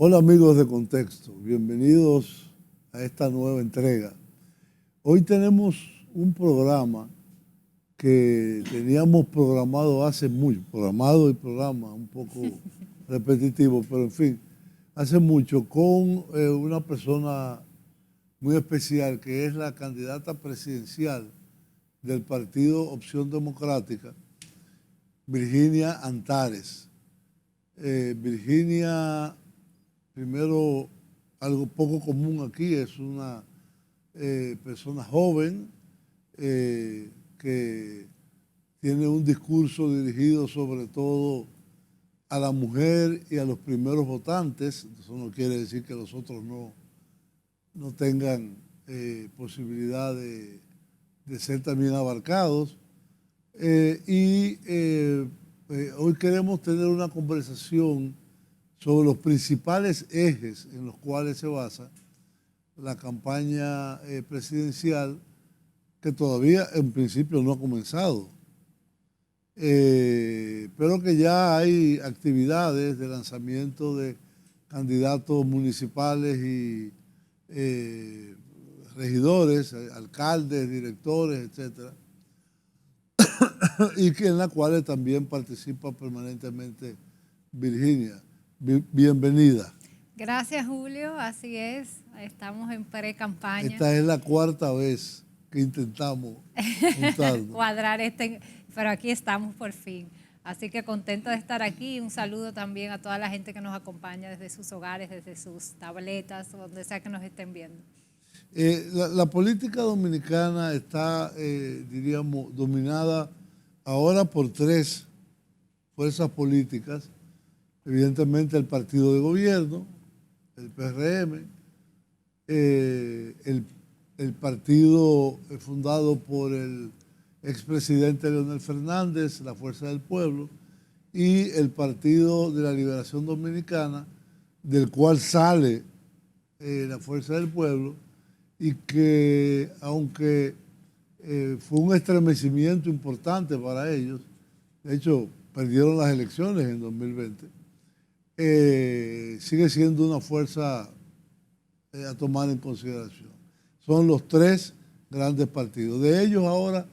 Hola amigos de Contexto, bienvenidos a esta nueva entrega. Hoy tenemos un programa que teníamos programado hace mucho, un poco repetitivo, pero en fin, hace mucho, con una persona muy especial que es la candidata presidencial del partido Opción Democrática, Virginia Antares. Virginia, primero, algo poco común aquí, es una persona joven que tiene un discurso dirigido sobre todo a la mujer y a los primeros votantes. Eso no quiere decir que los otros no tengan posibilidad de ser también abarcados. Hoy queremos tener una conversación sobre los principales ejes en los cuales se basa la campaña presidencial, que todavía en principio no ha comenzado, pero que ya hay actividades de lanzamiento de candidatos municipales y regidores, alcaldes, directores, etcétera, y que en la cual también participa permanentemente Virginia. Bienvenida. Gracias, Julio. Así es, estamos en pre-campaña. Esta es la cuarta vez que intentamos juntarnos. Cuadrar pero aquí estamos por fin. Así que contento de estar aquí. Un saludo también a toda la gente que nos acompaña desde sus hogares, desde sus tabletas, donde sea que nos estén viendo. La política dominicana está, diríamos, dominada ahora por tres fuerzas políticas. Evidentemente el partido de gobierno, el PRM, el partido fundado por el expresidente Leonel Fernández, la Fuerza del Pueblo, y el Partido de la Liberación Dominicana, del cual sale la Fuerza del Pueblo, y que aunque fue un estremecimiento importante para ellos, de hecho perdieron las elecciones en 2020, sigue siendo una fuerza a tomar en consideración. Son los tres grandes partidos. De ellos ahora,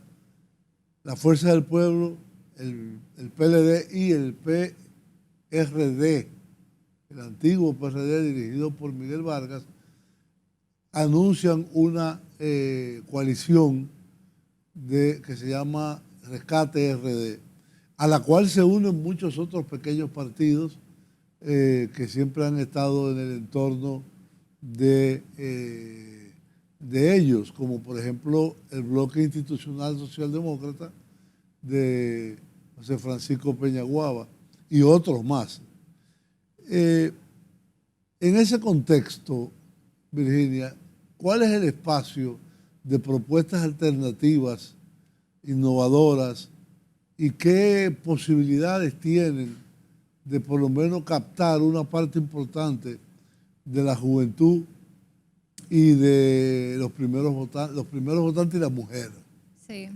la Fuerza del Pueblo, el PLD y el PRD, el antiguo PRD dirigido por Miguel Vargas, anuncian una coalición que se llama Rescate RD, a la cual se unen muchos otros pequeños partidos que siempre han estado en el entorno de ellos, como por ejemplo el Bloque Institucional Socialdemócrata de José Francisco Peñaguaba y otros más. En ese contexto, Virginia, ¿cuál es el espacio de propuestas alternativas, innovadoras, y qué posibilidades tienen de por lo menos captar una parte importante de la juventud y de los primeros votantes y la mujer? Sí.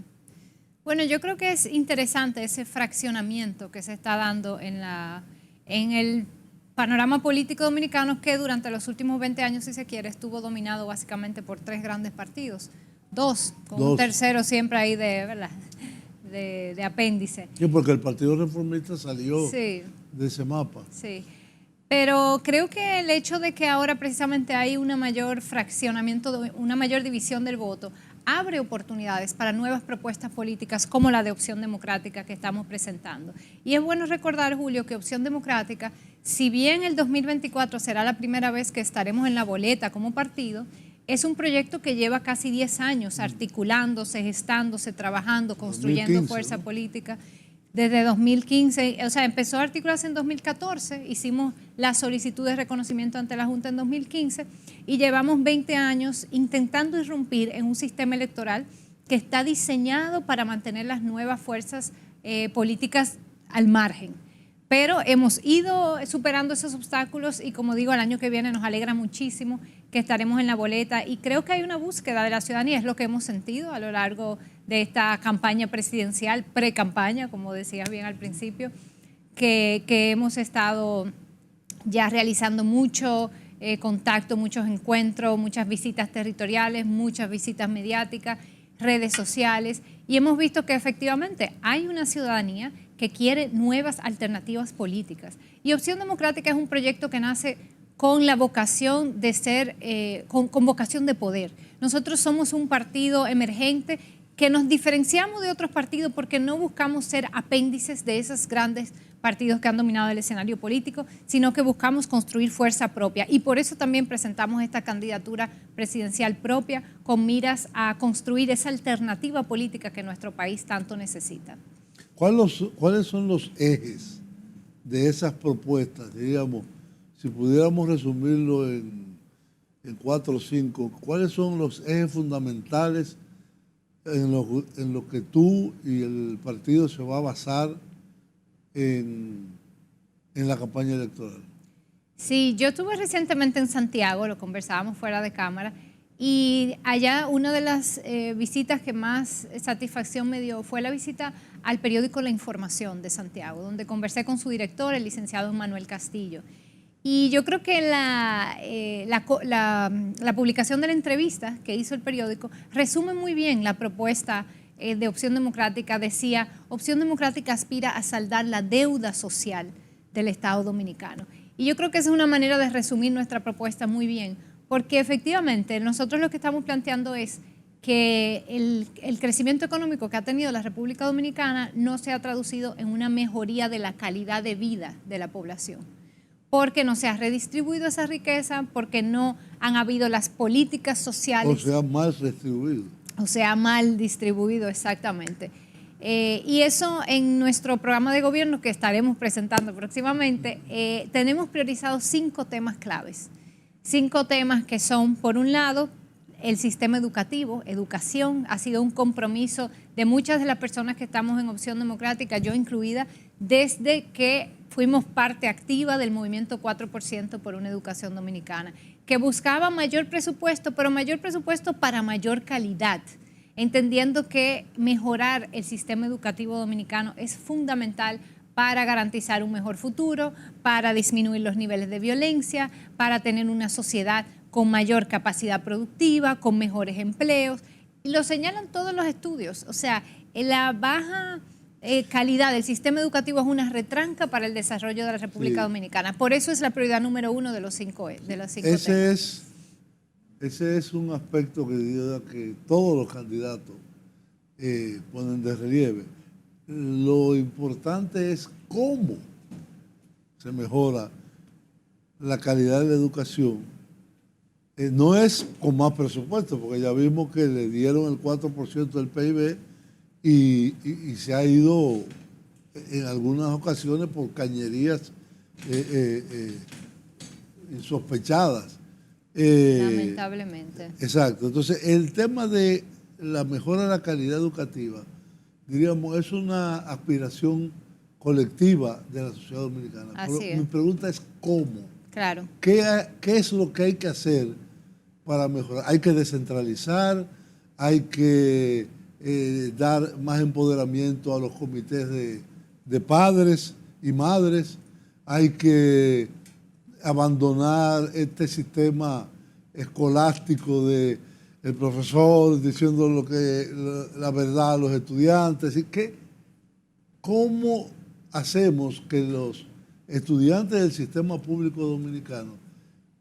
Bueno, yo creo que es interesante ese fraccionamiento que se está dando en el panorama político dominicano, que durante los últimos 20 años, si se quiere, estuvo dominado básicamente por tres grandes partidos. Dos, con un tercero siempre ahí ¿verdad?, de apéndice. Sí, porque el Partido Reformista salió de ese mapa. Sí, pero creo que el hecho de que ahora precisamente hay una mayor fraccionamiento, una mayor división del voto, abre oportunidades para nuevas propuestas políticas como la de Opción Democrática que estamos presentando. Y es bueno recordar, Julio, que Opción Democrática, si bien el 2024 será la primera vez que estaremos en la boleta como partido, es un proyecto que lleva casi 10 años articulándose, gestándose, trabajando, construyendo 2015, fuerza ¿no? política. Desde 2015, o sea, empezó a articularse en 2014, hicimos la solicitud de reconocimiento ante la Junta en 2015 y llevamos 20 años intentando irrumpir en un sistema electoral que está diseñado para mantener las nuevas fuerzas políticas al margen. Pero hemos ido superando esos obstáculos y, como digo, el año que viene nos alegra muchísimo que estaremos en la boleta, y creo que hay una búsqueda de la ciudadanía, es lo que hemos sentido a lo largo de esta campaña presidencial, pre-campaña, como decías bien al principio, que hemos estado ya realizando mucho contacto, muchos encuentros, muchas visitas territoriales, muchas visitas mediáticas, redes sociales, y hemos visto que efectivamente hay una ciudadanía que quiere nuevas alternativas políticas. Y Opción Democrática es un proyecto que nace con la vocación de ser, con vocación de poder. Nosotros somos un partido emergente que nos diferenciamos de otros partidos porque no buscamos ser apéndices de esos grandes partidos que han dominado el escenario político, sino que buscamos construir fuerza propia. Y por eso también presentamos esta candidatura presidencial propia con miras a construir esa alternativa política que nuestro país tanto necesita. ¿Cuáles son los ejes de esas propuestas? Digamos, si pudiéramos resumirlo en 4 o 5, ¿cuáles son los ejes fundamentales en lo que tú y el partido se va a basar en la campaña electoral? Sí, yo estuve recientemente en Santiago, lo conversábamos fuera de cámara, y allá una de las visitas que más satisfacción me dio fue la visita al periódico La Información de Santiago, donde conversé con su director, el licenciado Manuel Castillo. Y yo creo que la publicación de la entrevista que hizo el periódico resume muy bien la propuesta de Opción Democrática. Decía, Opción Democrática aspira a saldar la deuda social del Estado Dominicano. Y yo creo que esa es una manera de resumir nuestra propuesta muy bien, porque efectivamente nosotros lo que estamos planteando es que el crecimiento económico que ha tenido la República Dominicana no se ha traducido en una mejoría de la calidad de vida de la población, porque no se ha redistribuido esa riqueza, porque no han habido las políticas sociales. O sea, mal distribuido. O sea, mal distribuido, exactamente. Y eso en nuestro programa de gobierno que estaremos presentando próximamente, tenemos priorizados 5 temas claves. 5 temas que son, por un lado, el sistema educativo, educación, ha sido un compromiso de muchas de las personas que estamos en Opción Democrática, yo incluida, desde que fuimos parte activa del movimiento 4% por una educación dominicana, que buscaba mayor presupuesto, pero mayor presupuesto para mayor calidad, entendiendo que mejorar el sistema educativo dominicano es fundamental para garantizar un mejor futuro, para disminuir los niveles de violencia, para tener una sociedad con mayor capacidad productiva, con mejores empleos. Y lo señalan todos los estudios. O sea, la baja calidad del sistema educativo es una retranca para el desarrollo de la República Dominicana. Por eso es la prioridad número 1 de los 5 temas. Ese es un aspecto que todos los candidatos ponen de relieve. Lo importante es cómo se mejora la calidad de la educación. No es con más presupuesto, porque ya vimos que le dieron el 4% del PIB y se ha ido en algunas ocasiones por cañerías insospechadas. Lamentablemente. Exacto. Entonces, el tema de la mejora de la calidad educativa, diríamos, es una aspiración colectiva de la sociedad dominicana. Así Pero es. mi pregunta es ¿cómo? Claro. ¿Qué es lo que hay que hacer para mejorar? Hay que descentralizar, hay que dar más empoderamiento a los comités de padres y madres, hay que abandonar este sistema escolástico de el profesor diciendo la verdad a los estudiantes. ¿Y cómo hacemos que los estudiantes del sistema público dominicano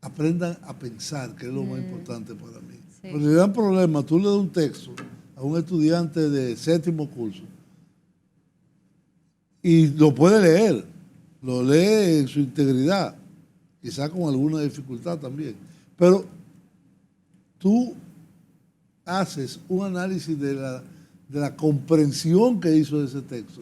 aprendan a pensar, que es lo más importante para mí? Sí. Porque le dan problema, tú le das un texto a un estudiante de 7º curso y lo puede leer, lo lee en su integridad, quizás con alguna dificultad también, pero tú haces un análisis de la comprensión que hizo de ese texto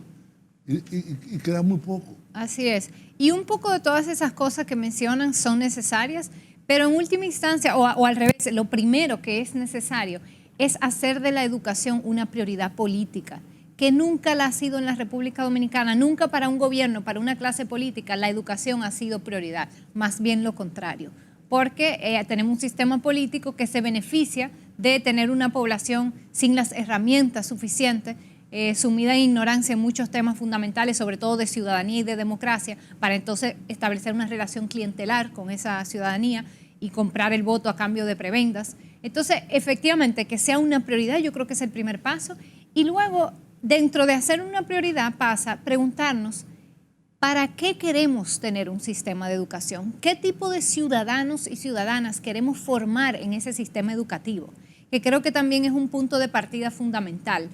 y queda muy poco. Así es. Y un poco de todas esas cosas que mencionan son necesarias, pero en última instancia, o al revés, lo primero que es necesario es hacer de la educación una prioridad política, que nunca la ha sido en la República Dominicana, nunca para un gobierno, para una clase política, la educación ha sido prioridad, más bien lo contrario, porque tenemos un sistema político que se beneficia de tener una población sin las herramientas suficientes sumida en ignorancia en muchos temas fundamentales, sobre todo de ciudadanía y de democracia, para entonces establecer una relación clientelar con esa ciudadanía y comprar el voto a cambio de prebendas. Entonces, efectivamente, que sea una prioridad, yo creo que es el primer paso. Y luego, dentro de hacer una prioridad, pasa preguntarnos, ¿para qué queremos tener un sistema de educación? ¿Qué tipo de ciudadanos y ciudadanas queremos formar en ese sistema educativo? Que creo que también es un punto de partida fundamental.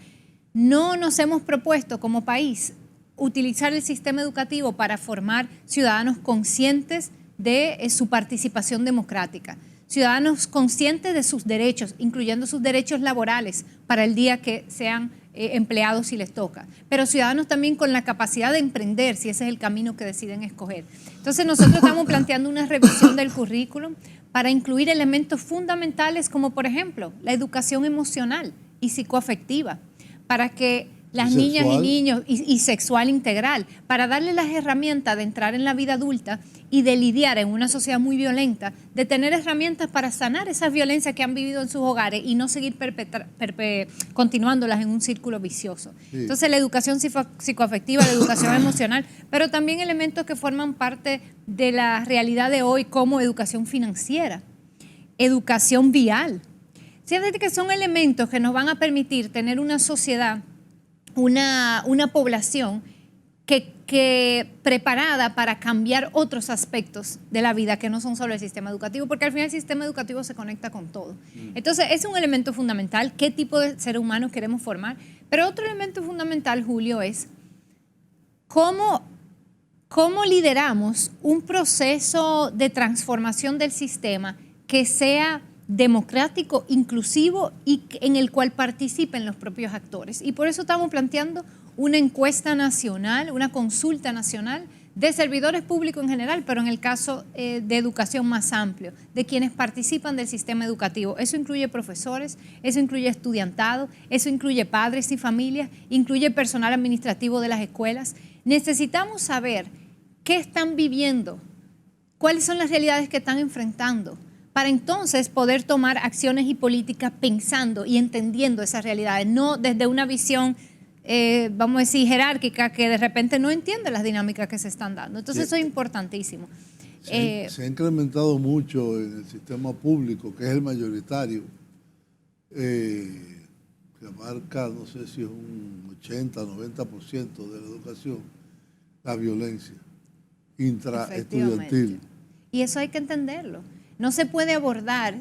No nos hemos propuesto como país utilizar el sistema educativo para formar ciudadanos conscientes de su participación democrática, ciudadanos conscientes de sus derechos, incluyendo sus derechos laborales para el día que sean empleados si les toca, pero ciudadanos también con la capacidad de emprender si ese es el camino que deciden escoger. Entonces nosotros estamos planteando una revisión del currículum para incluir elementos fundamentales como por ejemplo la educación emocional y psicoafectiva, para que las niñas y niños, y sexual integral, para darles las herramientas de entrar en la vida adulta y de lidiar en una sociedad muy violenta, de tener herramientas para sanar esas violencias que han vivido en sus hogares y no seguir continuándolas en un círculo vicioso. Sí. Entonces la educación psicoafectiva, la educación emocional, pero también elementos que forman parte de la realidad de hoy como educación financiera, educación vial. Fíjate que son elementos que nos van a permitir tener una sociedad, una población que preparada para cambiar otros aspectos de la vida que no son solo el sistema educativo, porque al final el sistema educativo se conecta con todo. Entonces, es un elemento fundamental, qué tipo de ser humano queremos formar, pero otro elemento fundamental, Julio, es cómo lideramos un proceso de transformación del sistema que sea democrático, inclusivo y en el cual participen los propios actores. Y por eso estamos planteando una encuesta nacional, una consulta nacional de servidores públicos en general, pero en el caso de educación más amplio, de quienes participan del sistema educativo. Eso incluye profesores, eso incluye estudiantado, eso incluye padres y familias, incluye personal administrativo de las escuelas. Necesitamos saber qué están viviendo, cuáles son las realidades que están enfrentando, para entonces poder tomar acciones y políticas pensando y entendiendo esas realidades, no desde una visión, vamos a decir, jerárquica, que de repente no entiende las dinámicas que se están dando. Entonces eso es importantísimo. Se ha incrementado mucho en el sistema público, que es el mayoritario, que abarca, no sé si es un 80-90% de la educación, la violencia intraestudiantil. Y eso hay que entenderlo. No se puede abordar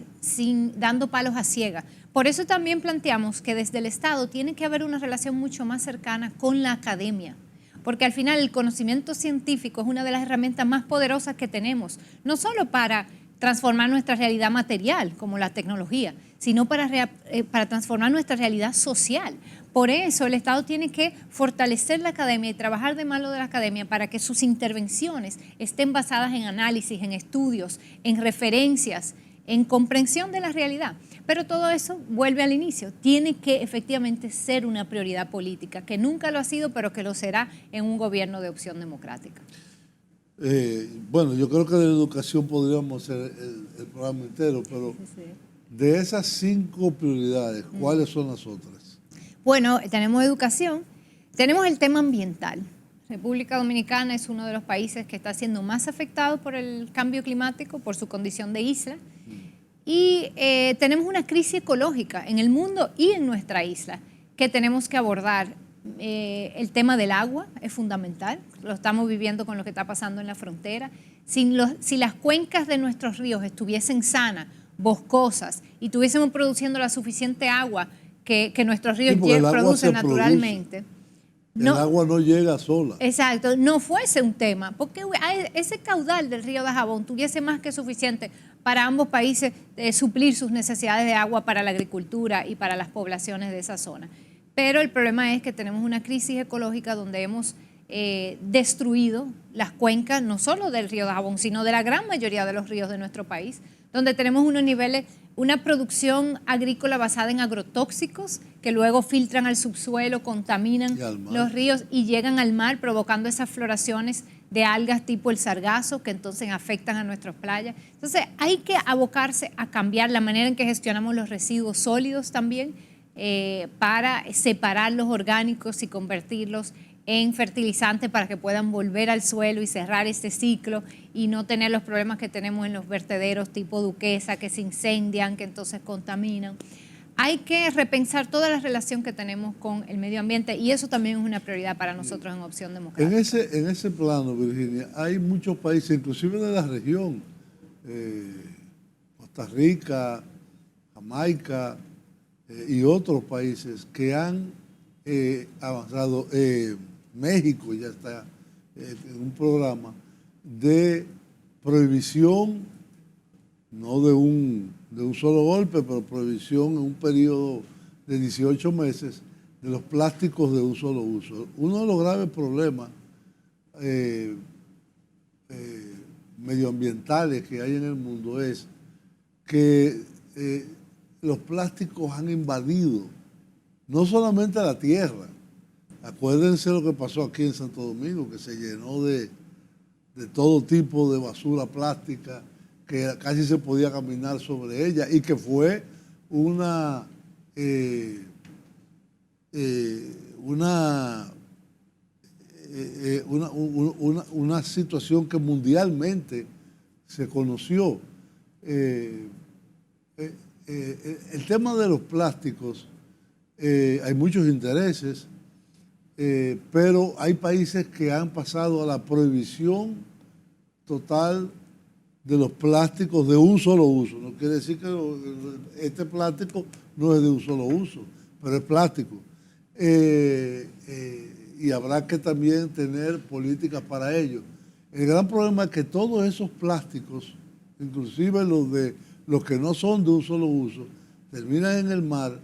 dando palos a ciegas. Por eso también planteamos que desde el Estado tiene que haber una relación mucho más cercana con la academia, porque al final el conocimiento científico es una de las herramientas más poderosas que tenemos, no solo para transformar nuestra realidad material, como la tecnología, sino para transformar nuestra realidad social. Por eso el Estado tiene que fortalecer la academia y trabajar de mano de la academia para que sus intervenciones estén basadas en análisis, en estudios, en referencias, en comprensión de la realidad. Pero todo eso vuelve al inicio. Tiene que efectivamente ser una prioridad política, que nunca lo ha sido, pero que lo será en un gobierno de opción democrática. Bueno, yo creo que de la educación podríamos hacer el programa entero, pero de esas 5 prioridades, ¿cuáles son las otras? Bueno, tenemos educación, tenemos el tema ambiental. República Dominicana es uno de los países que está siendo más afectado por el cambio climático, por su condición de isla. Y tenemos una crisis ecológica en el mundo y en nuestra isla que tenemos que abordar. El tema del agua es fundamental, lo estamos viviendo con lo que está pasando en la frontera. Si las cuencas de nuestros ríos estuviesen sanas, boscosas, y estuviésemos produciendo la suficiente agua que nuestros ríos producen naturalmente. El agua no llega sola. Exacto, no fuese un tema, porque ese caudal del río Dajabón tuviese más que suficiente para ambos países suplir sus necesidades de agua para la agricultura y para las poblaciones de esa zona. Pero el problema es que tenemos una crisis ecológica donde hemos destruido las cuencas, no solo del río Dajabón, sino de la gran mayoría de los ríos de nuestro país, donde tenemos unos niveles, una producción agrícola basada en agrotóxicos que luego filtran al subsuelo, contaminan los ríos y llegan al mar, provocando esas floraciones de algas tipo el sargazo que entonces afectan a nuestras playas. Entonces hay que abocarse a cambiar la manera en que gestionamos los residuos sólidos también. para separar los orgánicos y convertirlos en fertilizantes para que puedan volver al suelo y cerrar este ciclo y no tener los problemas que tenemos en los vertederos tipo Duquesa, que se incendian, que entonces contaminan. Hay que repensar toda la relación que tenemos con el medio ambiente y eso también es una prioridad para nosotros en Opción Democrática. En ese plano, Virginia, hay muchos países, inclusive de la región, Costa Rica, Jamaica y otros países que han avanzado. México ya está en un programa de prohibición, no de un solo golpe, pero prohibición en un periodo de 18 meses de los plásticos de un solo uso. Uno de los graves problemas medioambientales que hay en el mundo es que los plásticos han invadido no solamente la tierra. Acuérdense lo que pasó aquí en Santo Domingo, que se llenó de todo tipo de basura plástica, que casi se podía caminar sobre ella y que fue una situación que mundialmente se conoció. El tema de los plásticos, hay muchos intereses, pero hay países que han pasado a la prohibición total de los plásticos de un solo uso. No quiere decir que este plástico no es de un solo uso, pero es plástico. Y habrá que también tener políticas para ello. El gran problema es que todos esos plásticos, inclusive los que no son de un solo uso, terminan en el mar,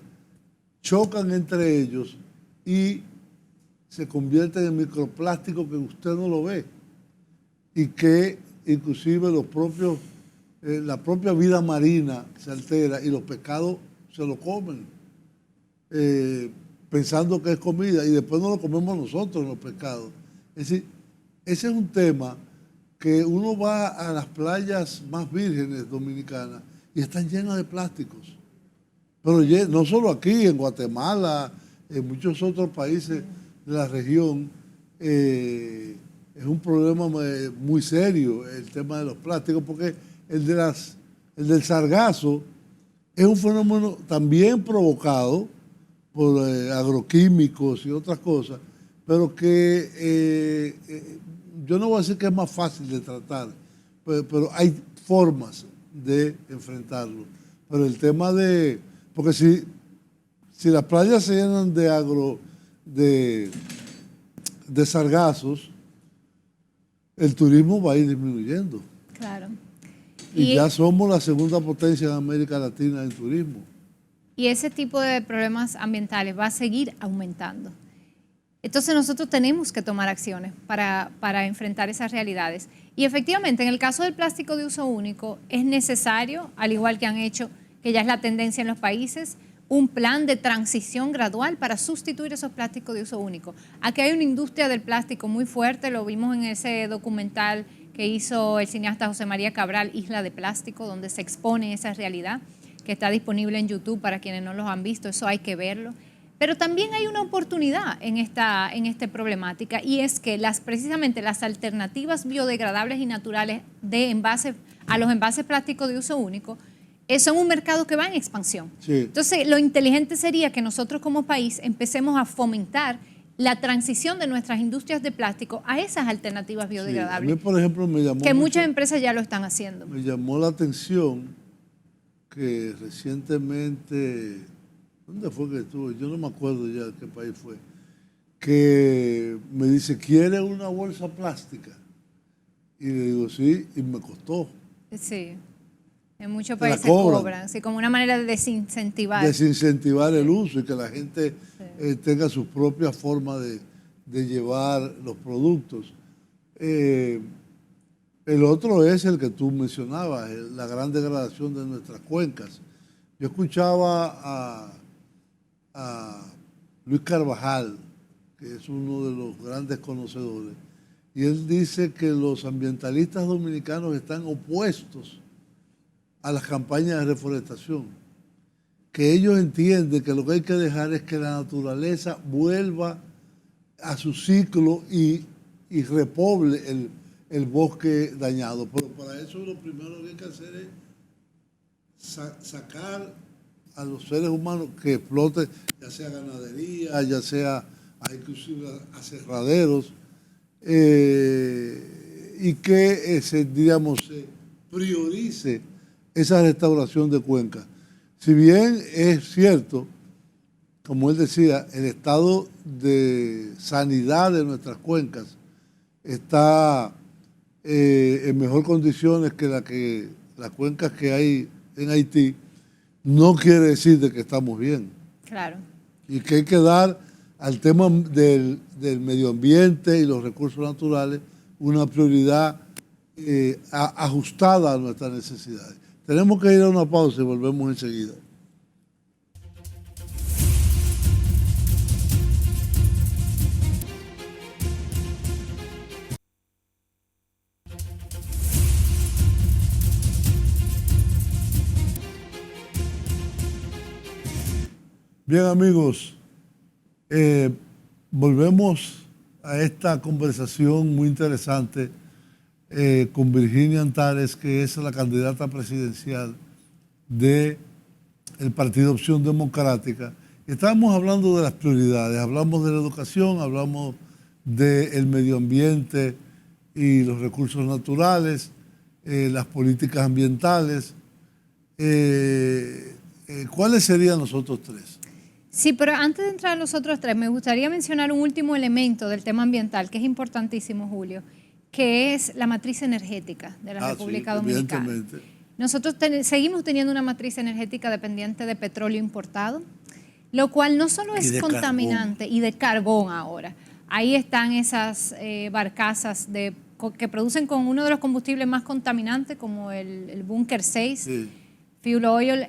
chocan entre ellos y se convierten en microplásticos que usted no lo ve y que inclusive la propia vida marina se altera y los pescados se lo comen pensando que es comida y después no lo comemos nosotros los pescados. Es decir, ese es un tema que uno va a las playas más vírgenes dominicanas y están llenas de plásticos. Pero no solo aquí, en Guatemala, en muchos otros países de la región, es un problema muy serio el tema de los plásticos, porque el del sargazo es un fenómeno también provocado por agroquímicos y otras cosas, pero que yo no voy a decir que es más fácil de tratar, pero hay formas de enfrentarlo. Pero el tema porque si las playas se llenan de sargazos, el turismo va a ir disminuyendo. Claro. Y ya somos la segunda potencia en América Latina en turismo. Y ese tipo de problemas ambientales va a seguir aumentando. Entonces nosotros tenemos que tomar acciones para enfrentar esas realidades. Y efectivamente, en el caso del plástico de uso único, es necesario, al igual que han hecho, que ya es la tendencia en los países, un plan de transición gradual para sustituir esos plásticos de uso único. Aquí hay una industria del plástico muy fuerte, lo vimos en ese documental que hizo el cineasta José María Cabral, Isla de Plástico, donde se expone esa realidad, que está disponible en YouTube para quienes no los han visto, eso hay que verlo. Pero también hay una oportunidad en esta problemática y es que precisamente las alternativas biodegradables y naturales a los envases plásticos de uso único son un mercado que va en expansión. Sí. Entonces, lo inteligente sería que nosotros como país empecemos a fomentar la transición de nuestras industrias de plástico a esas alternativas biodegradables. Sí, a mí, por ejemplo, muchas empresas ya lo están haciendo. Me llamó la atención que recientemente, ¿dónde fue que estuve? Yo no me acuerdo ya de qué país fue, que me dice, ¿quiere una bolsa plástica? Y le digo, sí, y me costó. Sí. En muchos países cobran, sí, como una manera de desincentivar. Desincentivar el uso y que la gente tenga su propia forma de llevar los productos. El otro es el que tú mencionabas, la gran degradación de nuestras cuencas. Yo escuchaba a Luis Carvajal, que es uno de los grandes conocedores, y él dice que los ambientalistas dominicanos están opuestos a las campañas de reforestación, que ellos entienden que lo que hay que dejar es que la naturaleza vuelva a su ciclo y repoble el bosque dañado. Pero para eso lo primero que hay que hacer es sacar a los seres humanos que exploten, ya sea ganadería, ya sea inclusive aserraderos, y que se priorice esa restauración de cuencas. Si bien es cierto, como él decía, el estado de sanidad de nuestras cuencas está en mejor condiciones que las cuencas que hay en Haití, no quiere decir de que estamos bien. Claro. Y que hay que dar al tema del medio ambiente y los recursos naturales una prioridad ajustada a nuestras necesidades. Tenemos que ir a una pausa y volvemos enseguida. Bien, amigos, volvemos a esta conversación muy interesante con Virginia Antares, que es la candidata presidencial del Partido Opción Democrática. Estábamos hablando de las prioridades, hablamos de la educación, hablamos del medio ambiente y los recursos naturales, las políticas ambientales. ¿Cuáles serían los otros tres? Sí, pero antes de entrar a los otros tres, me gustaría mencionar un último elemento del tema ambiental, que es importantísimo, Julio, que es la matriz energética de la República Dominicana. Nosotros seguimos teniendo una matriz energética dependiente de petróleo importado, lo cual no solo es contaminante, y de carbón ahora. Ahí están esas barcazas que producen con uno de los combustibles más contaminantes, como el Búnker 6, sí, fuel oil,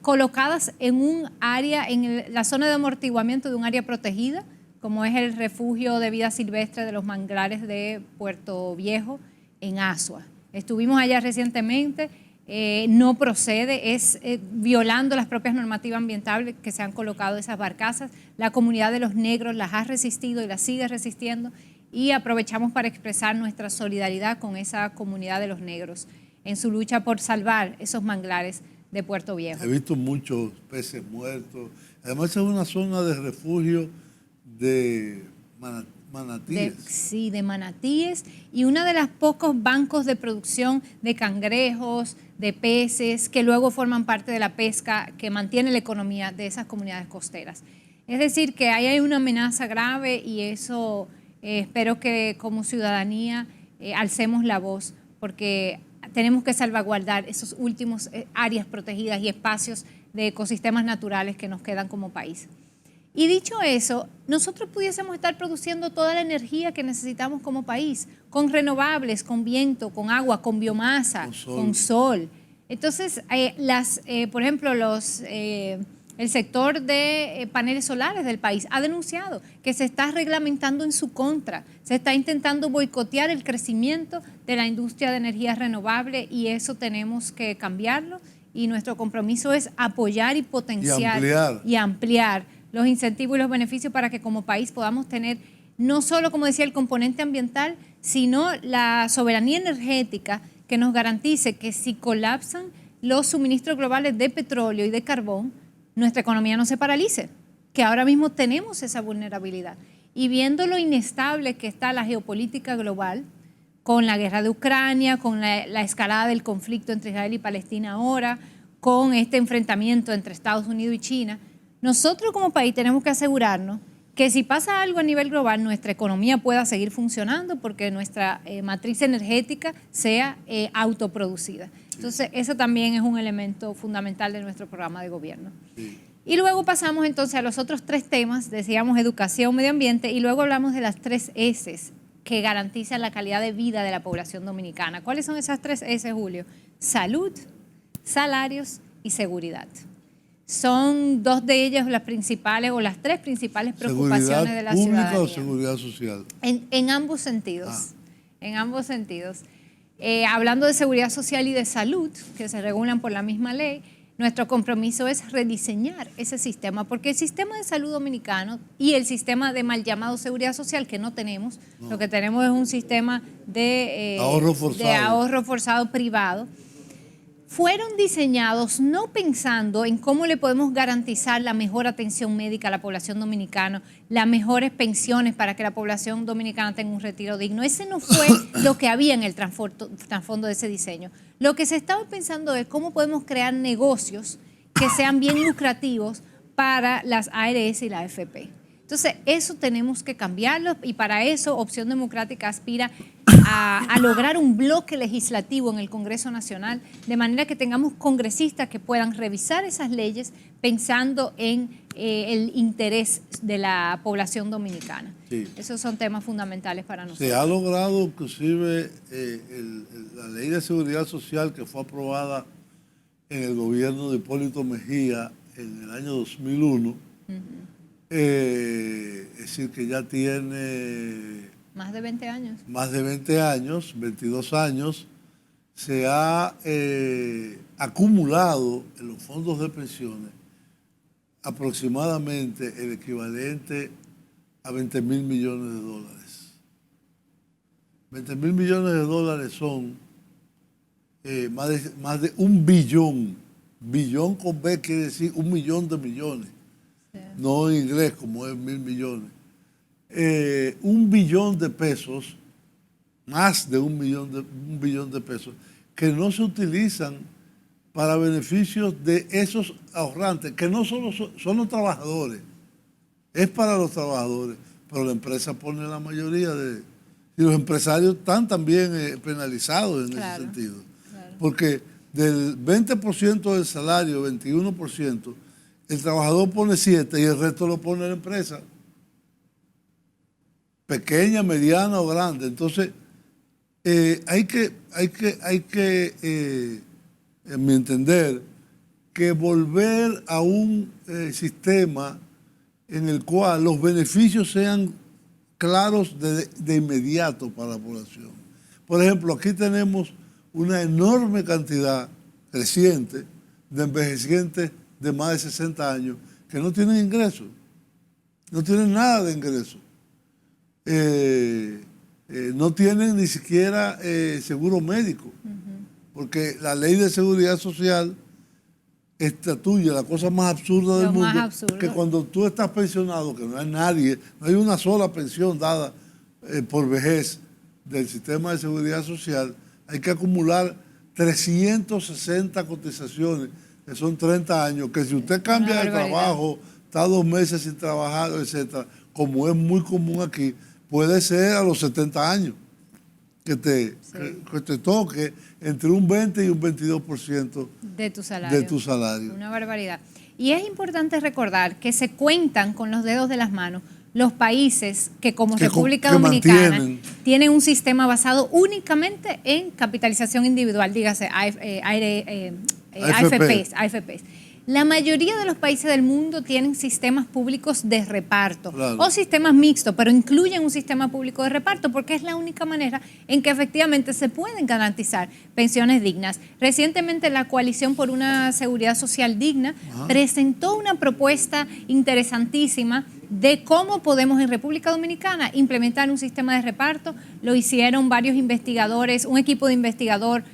colocadas en un área, en la zona de amortiguamiento de un área protegida, como es el refugio de vida silvestre de los manglares de Puerto Viejo, en Asua. Estuvimos allá recientemente, no procede, es violando las propias normativas ambientales que se han colocado esas barcazas. La comunidad de los negros las ha resistido y las sigue resistiendo, y aprovechamos para expresar nuestra solidaridad con esa comunidad de los negros en su lucha por salvar esos manglares de Puerto Viejo. He visto muchos peces muertos. Además es una zona de refugio de manatíes. Sí, de manatíes, y uno de los pocos bancos de producción de cangrejos, de peces, que luego forman parte de la pesca que mantiene la economía de esas comunidades costeras. Es decir, que ahí hay una amenaza grave, y eso espero que como ciudadanía alcemos la voz, porque tenemos que salvaguardar esos últimos áreas protegidas y espacios de ecosistemas naturales que nos quedan como país. Y dicho eso, nosotros pudiésemos estar produciendo toda la energía que necesitamos como país, con renovables, con viento, con agua, con biomasa, con sol. Entonces, por ejemplo, el sector de paneles solares del país ha denunciado que se está reglamentando en su contra, se está intentando boicotear el crecimiento de la industria de energía renovable, y eso tenemos que cambiarlo, y nuestro compromiso es apoyar y potenciar y ampliar los incentivos y los beneficios para que como país podamos tener no solo, como decía, el componente ambiental, sino la soberanía energética que nos garantice que si colapsan los suministros globales de petróleo y de carbón, nuestra economía no se paralice, que ahora mismo tenemos esa vulnerabilidad. Y viendo lo inestable que está la geopolítica global, con la guerra de Ucrania, con la escalada del conflicto entre Israel y Palestina ahora, con este enfrentamiento entre Estados Unidos y China, nosotros como país tenemos que asegurarnos que si pasa algo a nivel global, nuestra economía pueda seguir funcionando, porque nuestra matriz energética sea autoproducida. Entonces, eso también es un elemento fundamental de nuestro programa de gobierno. Sí. Y luego pasamos entonces a los otros tres temas, decíamos educación, medio ambiente, y luego hablamos de las 3 S que garantizan la calidad de vida de la población dominicana. ¿Cuáles son esas 3 S, Julio? Salud, salarios y seguridad. Son 2 de ellas las principales, o las 3 principales preocupaciones de la ciudadanía. ¿Seguridad pública o seguridad social? En ambos sentidos. En ambos sentidos. Hablando de seguridad social y de salud, que se regulan por la misma ley, nuestro compromiso es rediseñar ese sistema, porque el sistema de salud dominicano y el sistema de mal llamado seguridad social que no tenemos, lo que tenemos es un sistema de ahorro forzado privado, fueron diseñados no pensando en cómo le podemos garantizar la mejor atención médica a la población dominicana, las mejores pensiones para que la población dominicana tenga un retiro digno. Ese no fue lo que había en el trasfondo de ese diseño. Lo que se estaba pensando es cómo podemos crear negocios que sean bien lucrativos para las ARS y la AFP. Entonces, eso tenemos que cambiarlo y para eso Opción Democrática aspira a lograr un bloque legislativo en el Congreso Nacional, de manera que tengamos congresistas que puedan revisar esas leyes pensando en el interés de la población dominicana. Sí. Esos son temas fundamentales para nosotros. Se ha logrado inclusive la Ley de Seguridad Social que fue aprobada en el gobierno de Hipólito Mejía en el año 2001, es decir, que ya tiene... Más de 20 años. Más de 20 años, 22 años, se ha acumulado en los fondos de pensiones aproximadamente el equivalente a 20 mil millones de dólares. 20 mil millones de dólares son más de un billón. Billón con B quiere decir 1 millón de millones. Sí. No en inglés como es 1.000 millones. 1 billón de pesos, más de un billón de pesos, que no se utilizan para beneficios de esos ahorrantes, que no solo son los trabajadores, es para los trabajadores, pero la empresa pone la mayoría de... Y los empresarios están también penalizados en ese sentido, porque del 20% del salario, 21%, el trabajador pone 7% y el resto lo pone la empresa. Pequeña, mediana o grande. Entonces, hay que en mi entender, que volver a un sistema en el cual los beneficios sean claros de inmediato para la población. Por ejemplo, aquí tenemos una enorme cantidad creciente de envejecientes de más de 60 años que no tienen ingresos, no tienen nada de ingresos. No tienen ni siquiera seguro médico, porque la ley de seguridad social estatuye la cosa más absurda del mundo, que cuando tú estás pensionado, que no hay nadie, no hay una sola pensión dada por vejez del sistema de seguridad social, hay que acumular 360 cotizaciones, que son 30 años, que si usted cambia de trabajo, está 2 meses sin trabajar, etcétera, como es muy común aquí, puede ser a los 70 años que te toque entre un 20 y un 22% de tu salario. Una barbaridad. Y es importante recordar que se cuentan con los dedos de las manos los países que como República Dominicana tienen un sistema basado únicamente en capitalización individual, dígase AFPs. La mayoría de los países del mundo tienen sistemas públicos de reparto o sistemas mixtos, pero incluyen un sistema público de reparto porque es la única manera en que efectivamente se pueden garantizar pensiones dignas. Recientemente la Coalición por una Seguridad Social Digna presentó una propuesta interesantísima de cómo podemos en República Dominicana implementar un sistema de reparto. Lo hicieron varios investigadores, un equipo de investigadores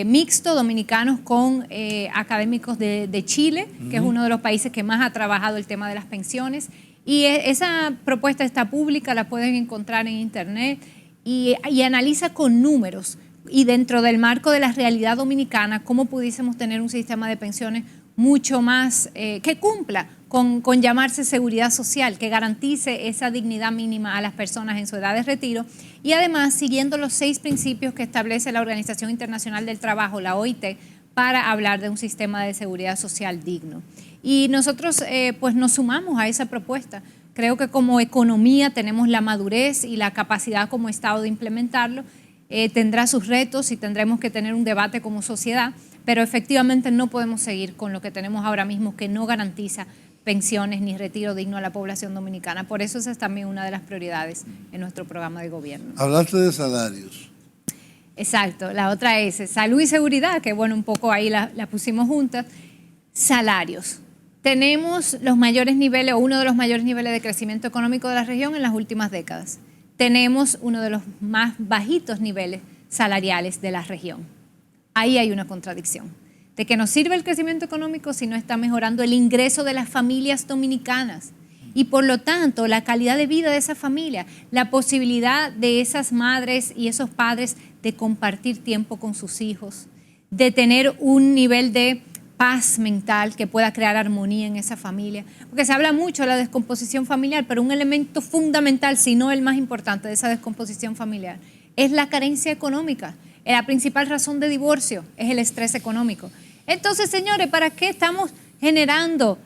mixto, dominicanos con académicos de Chile, que es uno de los países que más ha trabajado el tema de las pensiones. Y esa propuesta está pública, la pueden encontrar en internet y analiza con números y dentro del marco de la realidad dominicana cómo pudiésemos tener un sistema de pensiones mucho más que cumpla con llamarse seguridad social, que garantice esa dignidad mínima a las personas en su edad de retiro y además siguiendo los 6 principios que establece la Organización Internacional del Trabajo, la OIT, para hablar de un sistema de seguridad social digno. Y nosotros pues nos sumamos a esa propuesta. Creo que como economía tenemos la madurez y la capacidad como Estado de implementarlo. Tendrá sus retos y tendremos que tener un debate como sociedad, pero efectivamente no podemos seguir con lo que tenemos ahora mismo que no garantiza pensiones ni retiro digno a la población dominicana. Por eso esa es también una de las prioridades en nuestro programa de gobierno. Hablaste de salarios. Exacto. La otra es salud y seguridad, que bueno, un poco ahí la pusimos juntas. Salarios. Tenemos los mayores niveles o uno de los mayores niveles de crecimiento económico de la región en las últimas décadas. Tenemos uno de los más bajitos niveles salariales de la región. Ahí hay una contradicción. ¿De qué nos sirve el crecimiento económico si no está mejorando el ingreso de las familias dominicanas? Y por lo tanto, la calidad de vida de esa familia, la posibilidad de esas madres y esos padres de compartir tiempo con sus hijos, de tener un nivel de paz mental que pueda crear armonía en esa familia. Porque se habla mucho de la descomposición familiar, pero un elemento fundamental, si no el más importante de esa descomposición familiar, es la carencia económica. La principal razón de divorcio es el estrés económico. Entonces, señores, ¿para qué estamos generando?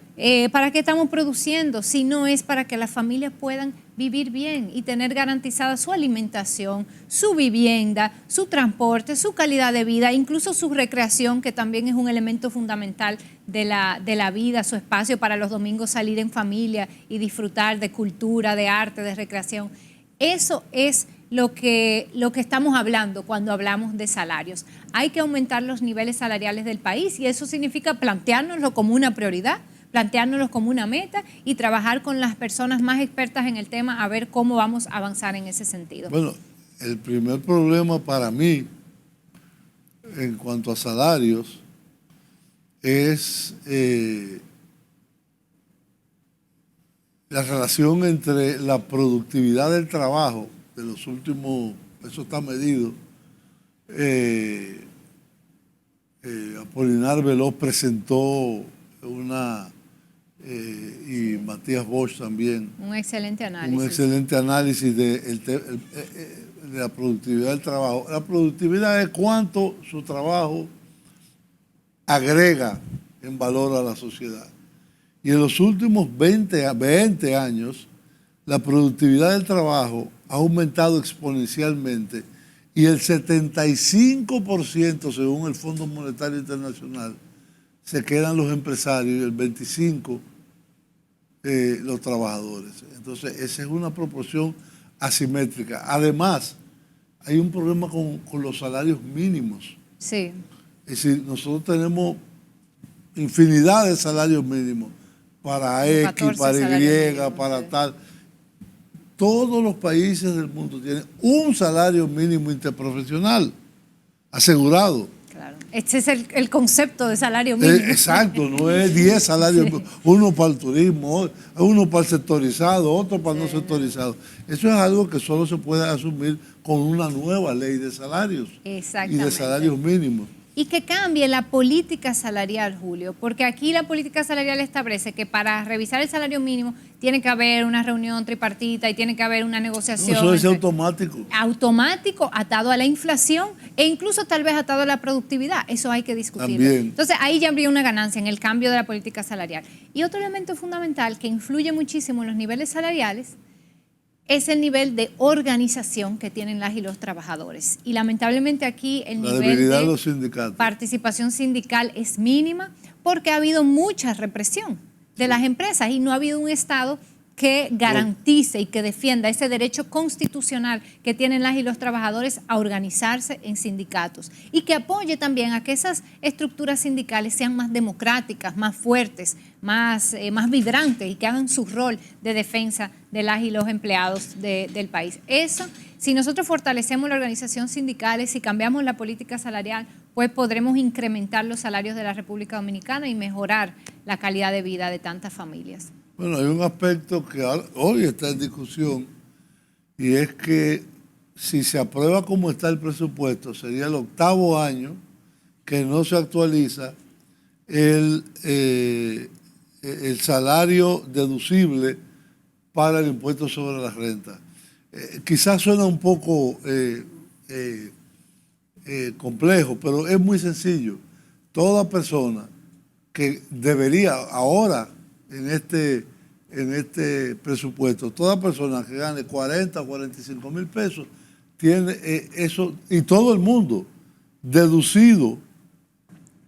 ¿Para qué estamos produciendo? Si no es para que las familias puedan vivir bien y tener garantizada su alimentación, su vivienda, su transporte, su calidad de vida, incluso su recreación, que también es un elemento fundamental de la vida, su espacio para los domingos salir en familia y disfrutar de cultura, de arte, de recreación. Eso es lo que estamos hablando cuando hablamos de salarios. Hay que aumentar los niveles salariales del país y eso significa planteárnoslo como una prioridad, planteárnoslo como una meta y trabajar con las personas más expertas en el tema a ver cómo vamos a avanzar en ese sentido. Bueno, el primer problema para mí en cuanto a salarios es la relación entre la productividad del trabajo de los últimos, eso está medido. Apolinar Veloz presentó una, y Matías Bosch también. Un excelente análisis. Un excelente análisis de la productividad del trabajo. La productividad es cuánto su trabajo agrega en valor a la sociedad. Y en los últimos 20 años, la productividad del trabajo ha aumentado exponencialmente y el 75%, según el Fondo Monetario Internacional, se quedan los empresarios y el 25% los trabajadores. Entonces, esa es una proporción asimétrica. Además, hay un problema con los salarios mínimos. Sí. Es decir, nosotros tenemos infinidad de salarios mínimos para X, para Y, para tal. Todos los países del mundo tienen un salario mínimo interprofesional asegurado. Claro. Este es el concepto de salario mínimo. Exacto, no es 10 salarios, sí. Uno para el turismo, uno para el sectorizado, otro para el no sectorizado. Eso es algo que solo se puede asumir con una nueva ley de salarios y de salarios mínimos. Y que cambie la política salarial, Julio, porque aquí la política salarial establece que para revisar el salario mínimo tiene que haber una reunión tripartita y tiene que haber una negociación. No, eso es automático. Automático, atado a la inflación e incluso tal vez atado a la productividad. Eso hay que discutirlo. También. Entonces ahí ya habría una ganancia en el cambio de la política salarial. Y otro elemento fundamental que influye muchísimo en los niveles salariales es el nivel de organización que tienen las y los trabajadores. Y lamentablemente aquí el nivel de los sindicatos. Participación sindical es mínima porque ha habido mucha represión de las empresas y no ha habido un Estado que garantice y que defienda ese derecho constitucional que tienen las y los trabajadores a organizarse en sindicatos y que apoye también a que esas estructuras sindicales sean más democráticas, más fuertes, más vibrantes y que hagan su rol de defensa de las y los empleados del país. Eso, si nosotros fortalecemos la organización sindical, si cambiamos la política salarial, pues podremos incrementar los salarios de la República Dominicana y mejorar la calidad de vida de tantas familias. Bueno, hay un aspecto que hoy está en discusión y es que si se aprueba como está el presupuesto, sería el 8º año que no se actualiza el salario deducible para el impuesto sobre la renta. Quizás suena un poco complejo, pero es muy sencillo. Toda persona que debería ahora en este presupuesto, toda persona que gane 40 o 45 mil pesos tiene eso, y todo el mundo deducido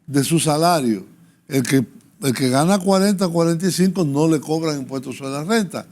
de su salario. El que gana 40 o 45 no le cobran impuestos sobre la renta,